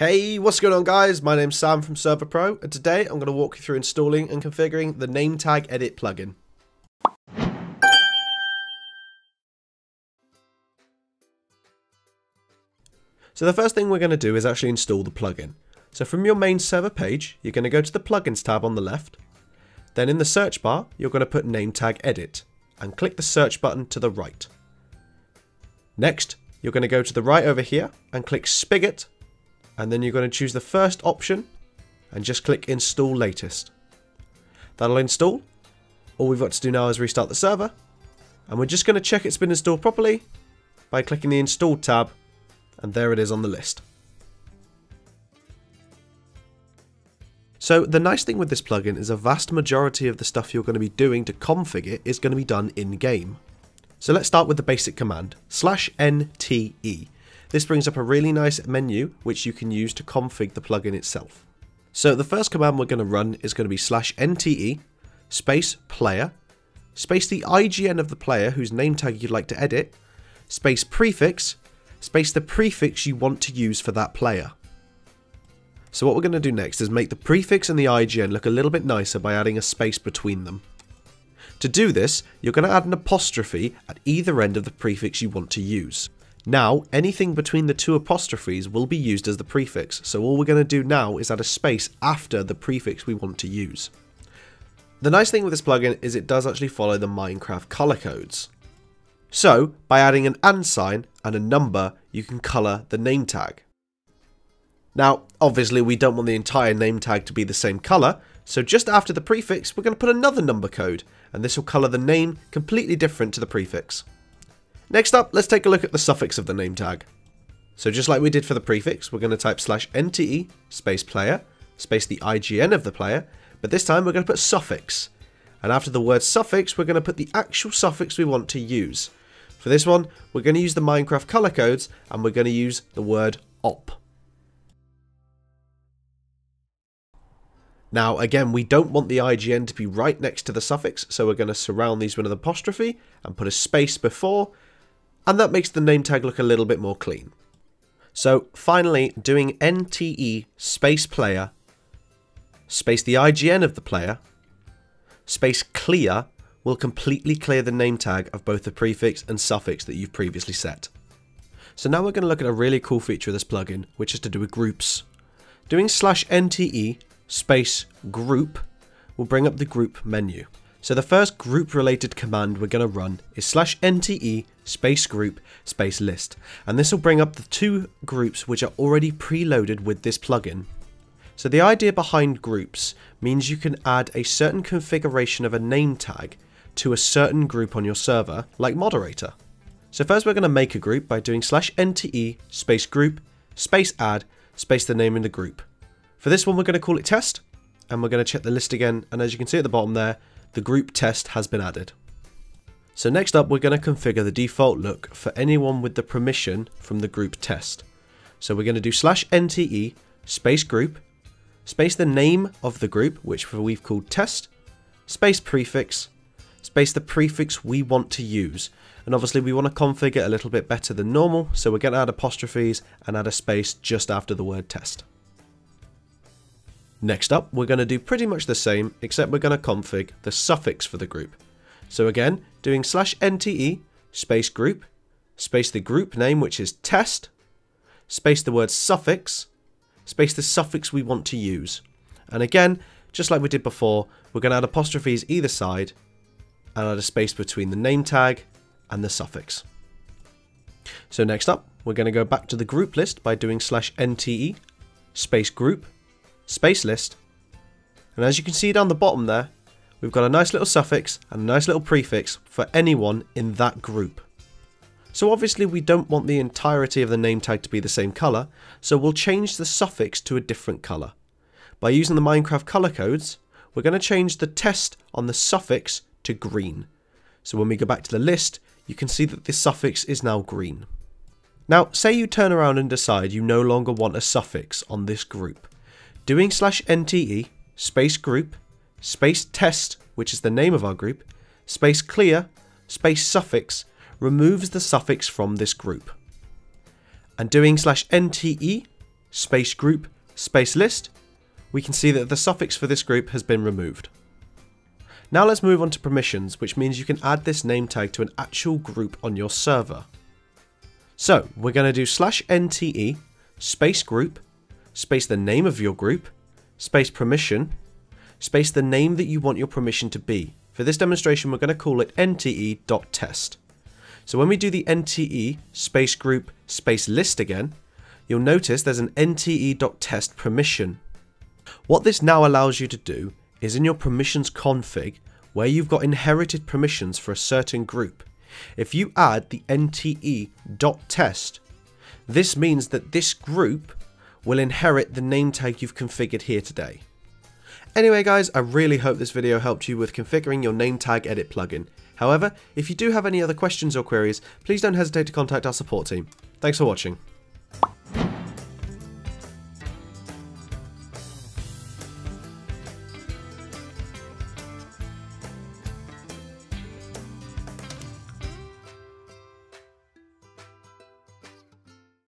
Hey, what's going on guys? My name's Sam from Server.pro, and today I'm going to walk you through installing and configuring the NameTagEdit plugin. So the first thing we're going to do is actually install the plugin. So from your main server page, you're going to go to the plugins tab on the left. Then in the search bar, you're going to put NameTagEdit and click the search button to the right. Next, you're going to go to the right over here and click Spigot. And then you're going to choose the first option and just click Install Latest. That'll install. All we've got to do now is restart the server. And we're just going to check it's been installed properly by clicking the Installed tab. And there it is on the list. So the nice thing with this plugin is a vast majority of the stuff you're going to be doing to config it is going to be done in-game. So let's start with the basic command, /nte. This brings up a really nice menu which you can use to config the plugin itself. So the first command we're going to run is going to be /nte space player space the IGN of the player whose name tag you'd like to edit space prefix space the prefix you want to use for that player. So what we're going to do next is make the prefix and the IGN look a little bit nicer by adding a space between them. To do this, you're going to add an apostrophe at either end of the prefix you want to use. Now, anything between the two apostrophes will be used as the prefix, so all we're going to do now is add a space after the prefix we want to use. The nice thing with this plugin is it does actually follow the Minecraft color codes. So, by adding an and sign and a number, you can color the name tag. Now, obviously we don't want the entire name tag to be the same color, so just after the prefix we're going to put another number code, and this will color the name completely different to the prefix. Next up, let's take a look at the suffix of the name tag. So just like we did for the prefix, we're going to type /nte space player space the IGN of the player, but this time we're going to put suffix. And after the word suffix, we're going to put the actual suffix we want to use. For this one, we're going to use the Minecraft color codes, and we're going to use the word op. Now again, we don't want the IGN to be right next to the suffix, so we're going to surround these with an apostrophe and put a space before, and that makes the name tag look a little bit more clean. So finally, doing nte space player space the IGN of the player space clear will completely clear the name tag of both the prefix and suffix that you've previously set. So now we're going to look at a really cool feature of this plugin, which is to do with groups. Doing /nte space group will bring up the group menu. So the first group related command we're going to run is /nte space group space list, and this will bring up the two groups which are already preloaded with this plugin. So the idea behind groups means you can add a certain configuration of a name tag to a certain group on your server, like moderator. So first we're going to make a group by doing /nte space group space add space the name in the group. For this one we're going to call it test, and we're going to check the list again, and as you can see at the bottom there, the group test has been added. So next up we're going to configure the default look for anyone with the permission from the group test. So we're going to do /nte space group space the name of the group, which we've called test, space prefix, space the prefix we want to use. And obviously we want to configure it a little bit better than normal, so we're going to add apostrophes and add a space just after the word test. Next up, we're going to do pretty much the same, except we're going to config the suffix for the group. So again, doing /nte space group space the group name, which is test, space the word suffix, space the suffix we want to use. And again, just like we did before, we're going to add apostrophes either side and add a space between the name tag and the suffix. So next up, we're going to go back to the group list by doing /nte space group space list, and as you can see down the bottom there, we've got a nice little suffix and a nice little prefix for anyone in that group. So obviously we don't want the entirety of the name tag to be the same color, so we'll change the suffix to a different color. By using the Minecraft color codes, we're going to change the test on the suffix to green. So when we go back to the list, you can see that the suffix is now green. Now say you turn around and decide you no longer want a suffix on this group. Doing /nte space group space test, which is the name of our group, space clear space suffix removes the suffix from this group. And doing /nte space group, space list, we can see that the suffix for this group has been removed. Now let's move on to permissions, which means you can add this name tag to an actual group on your server. So we're going to do /nte space group, space the name of your group, space permission, space the name that you want your permission to be. For this demonstration, we're going to call it nte.test. So when we do the nte space group space list again, you'll notice there's an nte.test permission. What this now allows you to do is in your permissions config, where you've got inherited permissions for a certain group, if you add the nte.test, this means that this group will inherit the name tag you've configured here today. Anyway guys, I really hope this video helped you with configuring your NameTagEdit plugin. However, if you do have any other questions or queries, please don't hesitate to contact our support team. Thanks for watching.